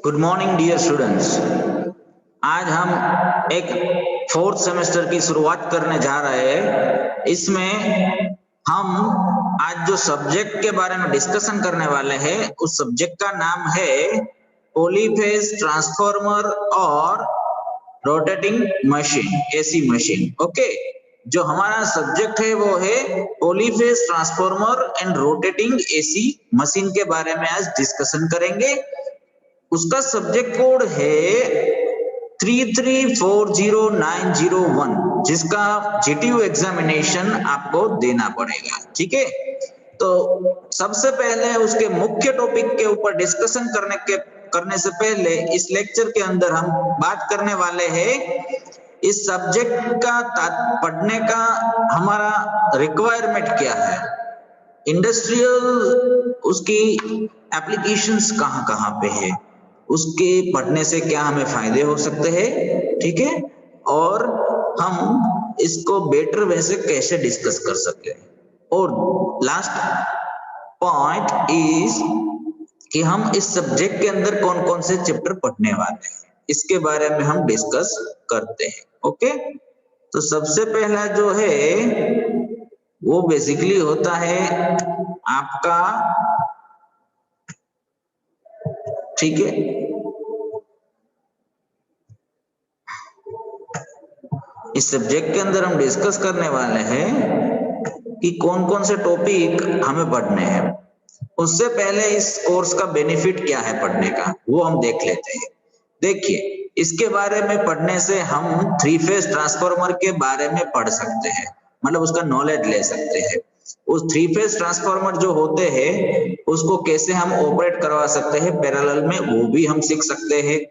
Good morning dear students. आज हम एक फोर्थ सेमेस्टर की शुरुआत करने जा रहे हैं। इसमें हम आज जो सब्जेक्ट के बारे में डिस्कशन करने वाले हैं उस सब्जेक्ट का नाम है पॉलीफेज ट्रांसफार्मर और rotating machine, AC machine. Okay, जो हमारा सब्जेक्ट है वो है polyphase transformer and rotating AC machine के बारे में आज डिस्कशन करेंगे। उसका सब्जेक्ट कोड है 3340901, जिसका जीटीयू एग्जामिनेशन आपको देना पड़ेगा। ठीक है, तो सबसे पहले उसके मुख्य टॉपिक के ऊपर डिस्कशन करने से पहले इस लेक्चर के अंदर हम बात करने वाले हैं इस सब्जेक्ट का पढ़ने का हमारा रिक्वायरमेंट क्या है, इंडस्ट्रियल उसकी एप्लीकेशंस कहाँ पे है, उसके पढ़ने से क्या हमें फायदे हो सकते हैं। ठीक है, और हम इसको बेटर वे से कैसे डिस्कस कर सकते हैं। और लास्ट पॉइंट इज कि हम इस सब्जेक्ट के अंदर कौन कौन से चैप्टर पढ़ने वाले हैं, इसके बारे में हम डिस्कस करते हैं। ओके, तो सबसे पहला जो है वो बेसिकली होता है आपका, ठीक है, इस सब्जेक्ट के अंदर हम डिस्कस करने वाले हैं कि कौन कौन से टॉपिक हमें पढ़ने हैं। उससे पहले इस कोर्स का बेनिफिट क्या है पढ़ने का वो हम देख लेते हैं। देखिए, इसके बारे में पढ़ने से हम थ्री फेज ट्रांसफार्मर के बारे में पढ़ सकते हैं, मतलब उसका नॉलेज ले सकते हैं। उस थ्री फेज ट्रांसफार्मर जो होते हैं उसको कैसे हम ऑपरेट करवा सकते हैं पैरेलल में, वो भी हम सीख सकते हैं।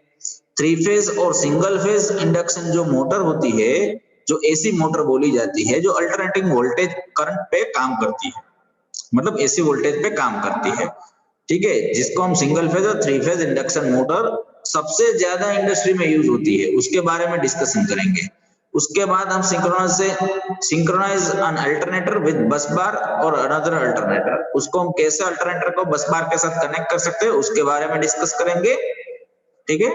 थ्री फेज और सिंगल फेज इंडक्शन जो मोटर होती है, जो एसी मोटर बोली जाती है, जो अल्टरनेटिंग वोल्टेज करंट पे काम करती है, मतलब एसी वोल्टेज पे काम करती है। ठीक है, जिसको हम सिंगल फेज और थ्री फेज इंडक्शन मोटर सबसे ज्यादा इंडस्ट्री में यूज होती है, उसके बारे में डिस्कशन करेंगे। उसके बाद हम सिंक्रोनाइज एन अल्टरनेटर विद बस बार और अनदर अल्टरनेटर, उसको हम कैसे अल्टरनेटर को बस बार के साथ कनेक्ट कर सकते हैं उसके बारे में डिस्कस करेंगे। ठीक है,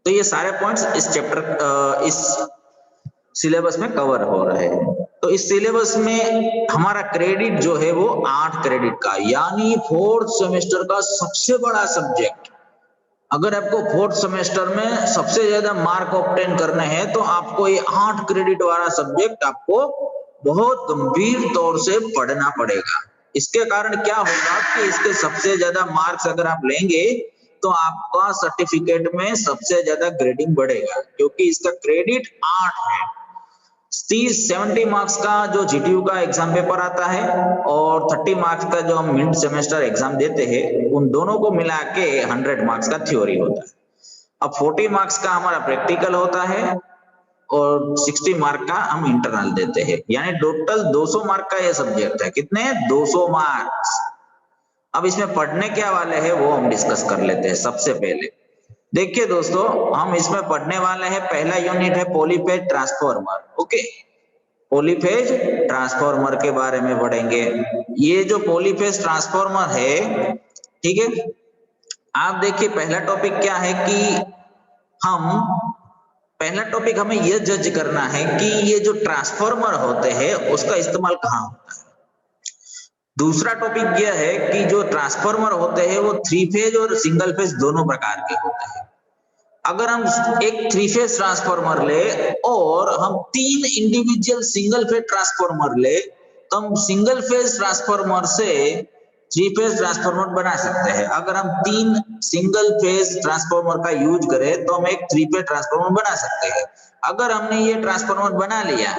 तो ये सारे पॉइंट्स इस चैप्टर इस सिलेबस में कवर हो रहे हैं। तो इस सिलेबस में हमारा क्रेडिट जो है वो 8 क्रेडिट का, यानी फोर्थ सेमेस्टर का सबसे बड़ा सब्जेक्ट। अगर आपको फोर्थ सेमेस्टर में सबसे ज्यादा मार्क ऑब्टेन करने हैं तो आपको ये 8 क्रेडिट वाला सब्जेक्ट आपको बहुत गंभीर तौर से पढ़ना पड़ेगा। इसके कारण क्या होगा कि इसके सबसे ज्यादा मार्क्स अगर आप लेंगे तो आपका सर्टिफिकेट में सबसे ज्यादा ग्रेडिंग बढ़ेगा, क्योंकि इसका क्रेडिट 8 है। 70 मार्क्स का जो जीटीयू का एग्जाम पेपर आता है और 30 मार्क्स का जो हम मिड सेमेस्टर एग्जाम देते हैं, उन दोनों को मिला के 100 मार्क्स का थ्योरी होता है। अब 40 मार्क्स का हमारा प्रैक्टिकल होता है और 60 मार्क का हम इंटरनल देते हैं, यानी टोटल 200 मार्क का ये सब्जेक्ट है। कितने? 200 मार्क्स। अब इसमें पढ़ने क्या वाले हैं वो हम डिस्कस कर लेते हैं। सबसे पहले देखिए दोस्तों, हम इसमें पढ़ने वाले हैं, पहला यूनिट है polyphase transformer. Okay, polyphase transformer के बारे में पढ़ेंगे। ये जो पॉलीफेज ट्रांसफार्मर है, ठीक है, आप देखिए पहला टॉपिक क्या है कि पहला टॉपिक हमें यह जज करना है कि ये जो ट्रांसफार्मर होते हैं उसका इस्तेमाल कहाँ होता है। दूसरा टॉपिक यह है कि जो ट्रांसफार्मर होते हैं वो थ्री फेज और सिंगल फेज दोनों प्रकार के होते हैं। अगर हम एक थ्री फेज ट्रांसफार्मर ले और हम 3 इंडिविजुअल सिंगल फेज ट्रांसफार्मर ले तो हम सिंगल फेज ट्रांसफार्मर से थ्री फेज ट्रांसफार्मर बना सकते हैं। अगर हम 3 सिंगल फेज ट्रांसफार्मर का यूज करें तो हम एक थ्री फेज ट्रांसफार्मर बना सकते हैं। अगर हमने ये ट्रांसफार्मर बना लिया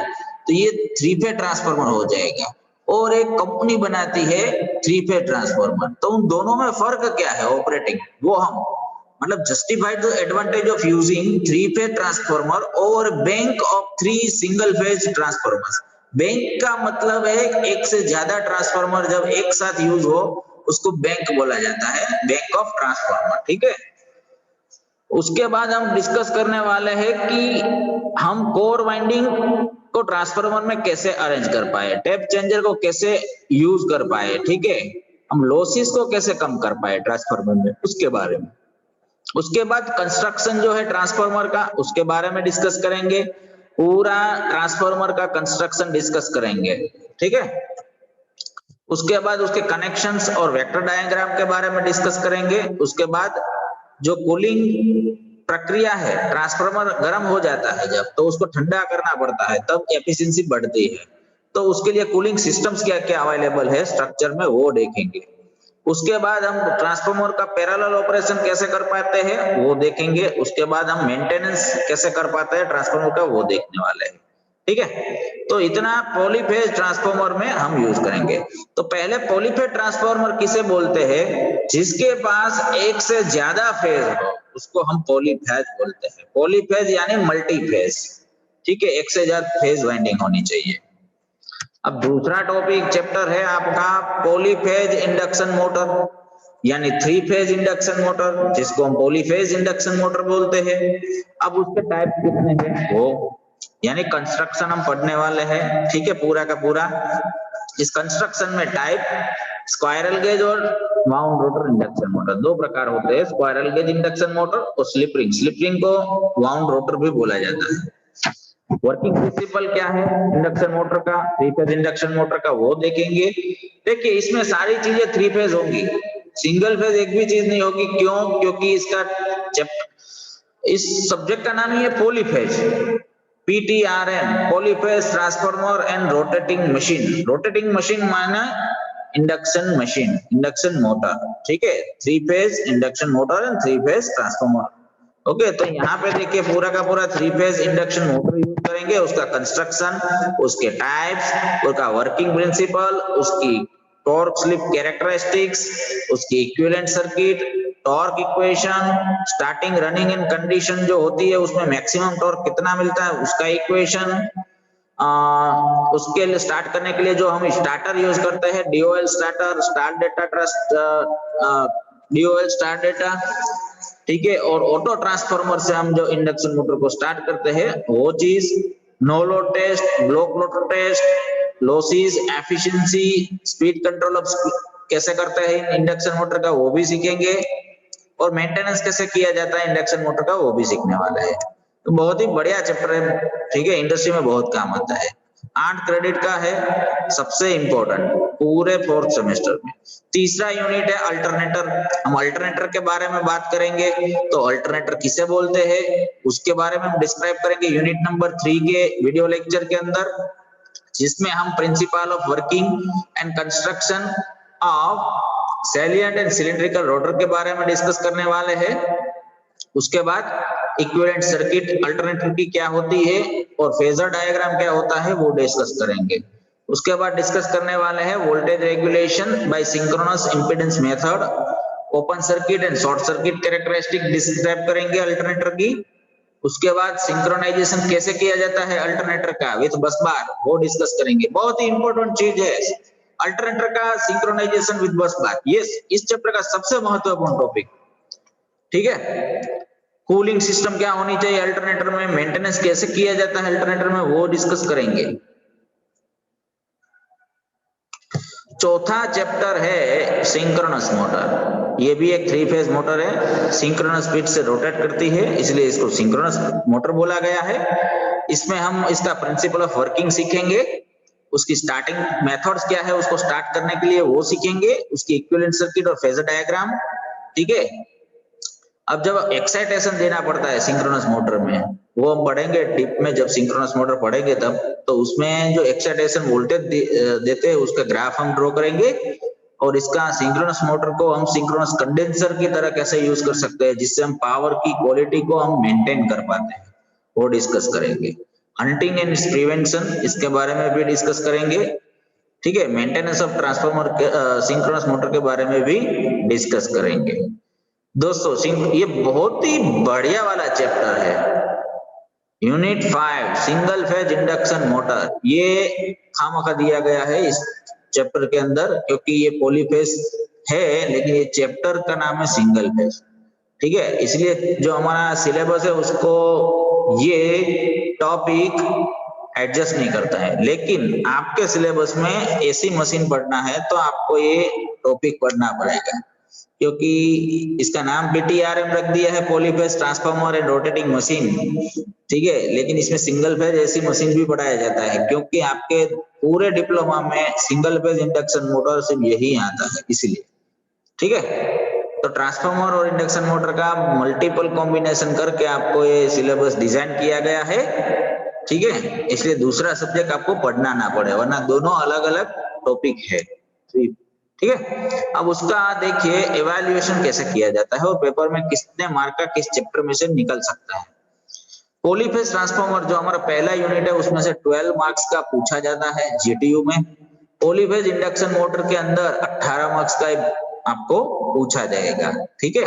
तो ये थ्री फेज ट्रांसफार्मर हो जाएगा, और एक कंपनी बनाती है थ्री फेज ट्रांसफार्मर। तो उन दोनों में फर्क क्या है ऑपरेटिंग, वो हम मतलब justified the advantage of using three phase transformer over bank of 3 single phase transformers. Bank का मतलब है एक से ज्यादा ट्रांसफार्मर जब एक साथ यूज हो उसको बैंक बोला जाता है, बैंक ऑफ ट्रांसफार्मर। ठीक है, उसके बाद हम डिस्कस करने वाले हैं कि हम कोर वाइंडिंग को ट्रांसफार्मर में कैसे अरेंज कर पाए, टैप चेंजर को कैसे यूज कर पाए, ठीक है, हम लॉसेस को कैसे कम कर पाए ट्रांसफार्मर में, उसके बारे में। उसके बाद कंस्ट्रक्शन जो है ट्रांसफार्मर का, उसके बारे में डिस्कस करेंगे, पूरा ट्रांसफार्मर का कंस्ट्रक्शन डिस्कस करेंगे, ठीक है। उसके बाद उसके कनेक्शंस और वेक्टर डायग्राम के बारे में डिस्कस करेंगे। उसके बाद जो कूलिंग प्रक्रिया है, ट्रांसफार्मर गर्म हो जाता है जब, तो उसको ठंडा करना पड़ता है, तब एफिशिएंसी बढ़ती है, तो उसके लिए कूलिंग सिस्टम्स क्या क्या अवेलेबल है स्ट्रक्चर में, वो देखेंगे। उसके बाद हम ट्रांसफार्मर का पैरेलल ऑपरेशन कैसे कर पाते हैं वो देखेंगे। उसके बाद हम मेंटेनेंस कैसे कर पाते हैं ट्रांसफार्मर का, वो देखने वाले हैं, ठीक है। तो इतना पॉलीफेज ट्रांसफार्मर में हम यूज करेंगे। तो पहले पॉलीफेज ट्रांसफार्मर किसे बोलते हैं? जिसके पास एक से ज्यादा फेज हो उसको हम पॉलीफेज बोलते हैं। पॉलीफेज यानी मल्टीफेज, ठीक है, एक से ज्यादा फेज वाइंडिंग होनी चाहिए। अब दूसरा टॉपिक चैप्टर है आपका पॉलीफेज इंडक्शन मोटर, यानी थ्री फेज इंडक्शन मोटर, जिसको हम पॉलीफेज इंडक्शन मोटर बोलते हैं। अब उसके टाइप कितने हैं वो, यानी कंस्ट्रक्शन हम पढ़ने वाले हैं, ठीक है, पूरा का पूरा। इस कंस्ट्रक्शन में टाइप स्क्वायरल गेज और वाउंड रोटर इंडक्शन मोटर, दो प्रकार होते हैं, स्क्वायरल गेज इंडक्शन मोटर और स्लिप रिंग। स्लिप रिंग को वाउंड रोटर भी बोला जाता है। वर्किंग प्रिंसिपल क्या है इंडक्शन मोटर का, थ्री फेज इंडक्शन मोटर का, वो देखेंगे। देखिए इसमें सारी चीजें थ्री फेज होंगी, सिंगल फेज एक भी चीज नहीं होगी। क्यों? क्योंकि इस सब्जेक्ट का नाम ही है polyphase, PTRM, polyphase transformer and rotating machine. Rotating machine माना इंडक्शन मशीन, इंडक्शन मोटर, ठीक है, three phase induction motor and three phase transformer. Okay, तो यहाँ पे देखिए पूरा का पूरा three phase induction motor use करेंगे, उसका कंस्ट्रक्शन, उसके टाइप्स, उसका वर्किंग प्रिंसिपल, उसकी टॉर्क स्लिप कैरेक्टरिस्टिक्स, उसकी equivalent circuit, torque equation, starting running in condition जो होती है उसमें मैक्सिमम टॉर्क कितना मिलता है उसका इक्वेशन, उसके लिए स्टार्ट करने के लिए जो हम स्टार्टर यूज करते हैं, DOL starter, start data trust, DOL start data, ठीक है। और ऑटो ट्रांसफार्मर से हम जो इंडक्शन मोटर को स्टार्ट करते हैं वो चीज, no load test, block load test, losses, efficiency, speed control of कैसे करते हैं इंडक्शन मोटर का वो भी सीखेंगे, और मेंटेनेंस कैसे किया जाता है इंडक्शन मोटर का वो भी सीखने वाला है। तो बहुत ही बढ़िया चैप्टर है, ठीक है, इंडस्ट्री में बहुत काम आता है। 8 क्रेडिट का है, सबसे इंपॉर्टेंट पूरे 4th सेमेस्टर में। तीसरा यूनिट है अल्टरनेटर। हम अल्टरनेटर के बारे में बात करेंगे। तो अल्टरनेटर किसे बोलते हैं उसके बारे में हम डिस्क्राइब करेंगे यूनिट नंबर 3 के वीडियो लेक्चर के अंदर, जिसमें हम principle of working and construction of salient and cylindrical rotor के बारे में डिस्कस करने वाले हैं। उसके बाद इक्विवेलेंट सर्किट अल्टरनेटर की क्या होती है और फेजर डायग्राम क्या होता है वो डिस्कस करेंगे। उसके बाद डिस्कस करने वाले हैं voltage regulation bye synchronous impedance method, open circuit and short circuit characteristic describe करेंगे अल्टरनेटर की। उसके बाद सिंक्रोनाइजेशन कैसे किया जाता है अल्टरनेटर का विद बस बार, वो डिस्कस करेंगे। बहुत ही इंपॉर्टेंट चीज है अल्टरनेटर का सिंक्रोनाइजेशन विद बस बार, ये इस चैप्टर का सबसे महत्वपूर्ण टॉपिक, ठीक है। कूलिंग सिस्टम क्या होनी चाहिए अल्टरनेटर में, मेंटेनेंस कैसे किया जाता है अल्टरनेटर में, वो डिस्कस करेंगे। चौथा चैप्टर है सिंक्रोनस मोटर। ये भी एक थ्री फेज मोटर है, सिंक्रोनस स्पीड से रोटेट करती है, इसलिए इसको सिंक्रोनस मोटर बोला गया है। इसमें हम इसका प्रिंसिपल ऑफ वर्किंग सीखेंगे, उसकी स्टार्टिंग मेथड्स क्या है उसको स्टार्ट करने के लिए वो सीखेंगे, उसकी इक्विवेलेंट सर्किट और फेजर डायग्राम, ठीक है। अब जब एक्साइटेशन देना पड़ता है सिंक्रोनस मोटर में, वो हम पढ़ेंगे टिप में, जब सिंक्रोनस मोटर पढ़ेंगे तब, तो उसमें जो एक्साइटेशन वोल्टेज देते हैं उसका ग्राफ हम ड्रॉ करेंगे, और इसका सिंक्रोनस मोटर को हम सिंक्रोनस कंडेंसर की तरह कैसे यूज कर सकते हैं जिससे हम पावर की क्वालिटी को हम मेंटेन कर पाते हैं, वो डिस्कस करेंगे। हंटिंग एंड प्रिवेंशन, इसके बारे में भी डिस्कस करेंगे, ठीक है। Maintenance of transformer synchronous motor के बारे में भी डिस्कस करेंगे। दोस्तों ये बहुत ही बढ़िया वाला चैप्टर है, unit 5 single phase induction motor. ये खामखा दिया गया है इस चैप्टर के अंदर, क्योंकि ये पॉलीफेज है लेकिन ये चैप्टर का नाम है सिंगल फेज, ठीक है। इसलिए जो हमारा सिलेबस है उसको ये टॉपिक एडजस्ट नहीं करता है, लेकिन आपके सिलेबस में एसी मशीन पढ़ना है तो आपको ये टॉपिक पढ़ना पड़ेगा। क्योंकि इसका नाम PTRM रख दिया है, polyphase transformer and rotating machine, ठीक है, लेकिन इसमें सिंगल फेज एसी मशीन भी पढ़ाया जाता है, क्योंकि आपके पूरे डिप्लोमा में सिंगल फेज इंडक्शन मोटर सिर्फ यही आता है, इसलिए, ठीक है। तो ट्रांसफार्मर और इंडक्शन मोटर का मल्टीपल कॉम्बिनेशन करके आपको ये सिलेबस डिजाइन किया गया है, ठीक है, इसलिए दूसरा सब्जेक्ट आपको पढ़ना ना पड़े, वरना दोनों अलग अलग टॉपिक है, ठीक है। अब उसका देखिए एवेल्युएशन कैसे किया जाता है और पेपर में कितने मार्क का किस चैप्टर में से निकल सकता है। पॉलीफेज ट्रांसफार्मर जो हमारा पहला यूनिट है उसमें से 12 मार्क्स का पूछा जाता है जीटीयू में। पॉलीफेज इंडक्शन मोटर के अंदर 18 मार्क्स का आपको पूछा जाएगा, ठीक है,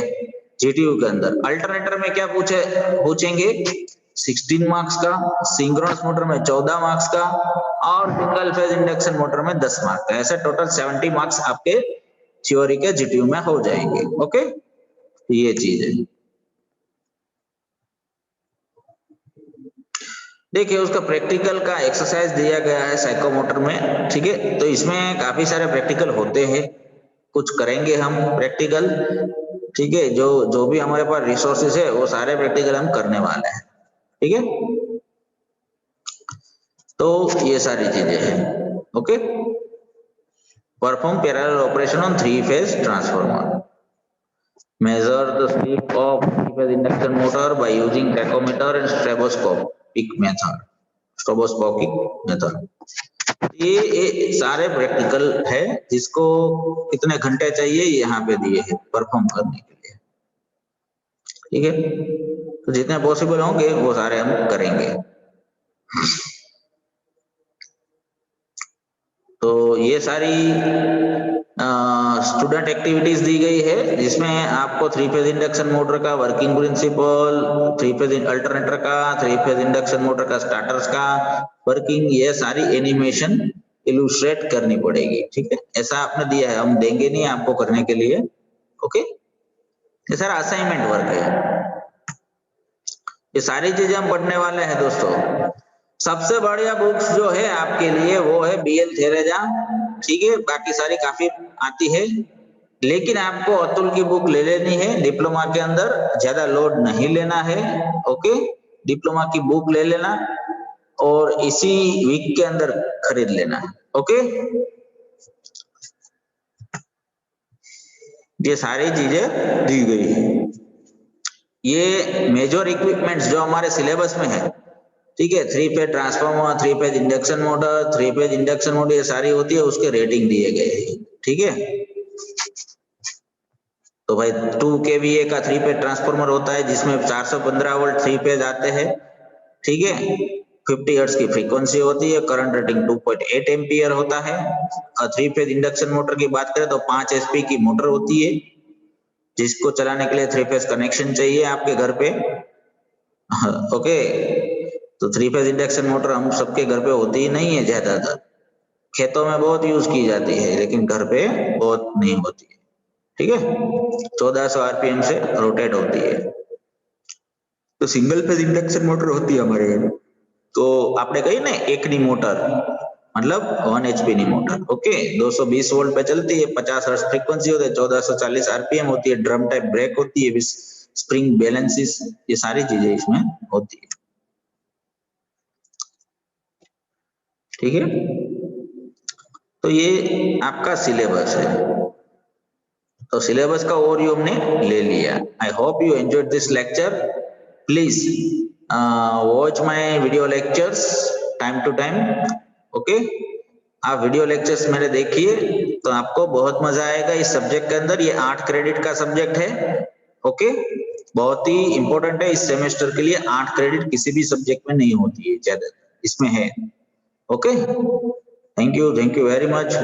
जीटीयू के अंदर। अल्टरनेटर में क्या पूछेंगे 16 मार्क्स का, सिंक्रोनस मोटर में 14 मार्क्स का और सिंगल फेज इंडक्शन मोटर में 10 मार्क्स का। ऐसे टोटल 70 मार्क्स आपके थ्योरी के जीटीयू में हो जाएंगे। ओके, ये चीज है। देखिए उसका प्रैक्टिकल का एक्सरसाइज दिया गया है साइकोमोटर में, ठीक है, तो इसमें काफी सारे प्रैक्टिकल होते हैं, कुछ करेंगे हम प्रैक्टिकल, ठीक है, जो भी हमारे पास रिसोर्सेज है वो सारे प्रैक्टिकल हम करने वाले हैं, ठीक है। तो ये सारी चीजें हैं। Okay, perform parallel operation on 3 phase transformer, measure the speed of 3-phase induction motor by using tachometer and stroboscopic method। ये सारे प्रैक्टिकल है, जिसको कितने घंटे चाहिए यहाँ पे दिए हैं परफॉर्म करने के लिए, ठीक है। तो जितने पॉसिबल होंगे वो सारे हम करेंगे। तो ये सारी स्टूडेंट एक्टिविटीज दी गई है, जिसमें आपको 3 फेज इंडक्शन मोटर का वर्किंग प्रिंसिपल, 3 फेज अल्टरनेटर का, 3 फेज इंडक्शन मोटर का स्टार्टर्स का वर्किंग, ये सारी एनिमेशन इलुस्ट्रेट करनी पड़ेगी, ठीक है। ऐसा आपने दिया है, हम देंगे नहीं आपको करने के लिए। ओके, ये सारा असाइनमेंट वर्क है, ये सारी चीजें हम पढ़ने वाले हैं दोस्तों। सबसे बढ़िया बुक्स जो है आपके लिए वो है BL थेरेजा, ठीक है, बाकी सारी काफी आती है, लेकिन आपको अतुल की बुक ले लेनी है डिप्लोमा के अंदर, ज्यादा लोड नहीं लेना है। ओके, डिप्लोमा की बुक ले लेना और इसी वीक के अंदर खरीद लेना है। ओके, ये सारी चीजें दी गई है। ये मेजर इक्विपमेंट्स जो हमारे सिलेबस में है, ठीक है, 3 phase transformer, 3 phase induction motor, 3 phase induction motor, ये सारी होती है, उसके रेटिंग दिए गए हैं, ठीक है। तो भाई 2 kVA का 3 फेज ट्रांसफार्मर होता है, जिसमें 415 वोल्ट 3 फेज आते हैं, ठीक है, 50 हर्ट्ज की फ्रीक्वेंसी होती है, करंट रेटिंग 2.8 एम्पियर होता है। और 3 फेज इंडक्शन मोटर की बात करें तो 5 HP की मोटर होती है, जिसको चलाने के लिए 3 फेज कनेक्शन चाहिए आपके घर पे। ओके, तो 3 फेज इंडक्शन मोटर हम सबके घर पे होती ही नहीं है, ज्यादातर खेतों में बहुत यूज की जाती है, लेकिन घर पे बहुत नहीं होती है, ठीक है। 1400 RPM से रोटेट होती है। तो सिंगल फेज इंडक्शन मोटर होती है हमारे घर में, तो आपने कही ना एकनी मोटर, मतलब 1 HP मोटर। ओके, 220 वोल्ट पे चलती है, 50 हर्ट्ज फ्रीक्वेंसी होती है, 1440 RPM होती है, ड्रम टाइप ब्रेक होती है, स्प्रिंग बैलेंसिस, ये सारी चीजें इसमें होती है, ठीक है। तो ये आपका सिलेबस है, तो सिलेबस का ओवरव्यू हमने ले लिया। I hope you enjoyed this lecture. Please watch my video lectures time to time. Okay, आप वीडियो लेक्चर्स मेरे देखिए तो आपको बहुत मजा आएगा इस सब्जेक्ट के अंदर। ये 8 क्रेडिट का सब्जेक्ट है। ओके, बहुत ही इंपॉर्टेंट है इस सेमेस्टर के लिए। 8 क्रेडिट किसी भी सब्जेक्ट में नहीं होती है, ज्यादा इसमें है। Okay, thank you very much.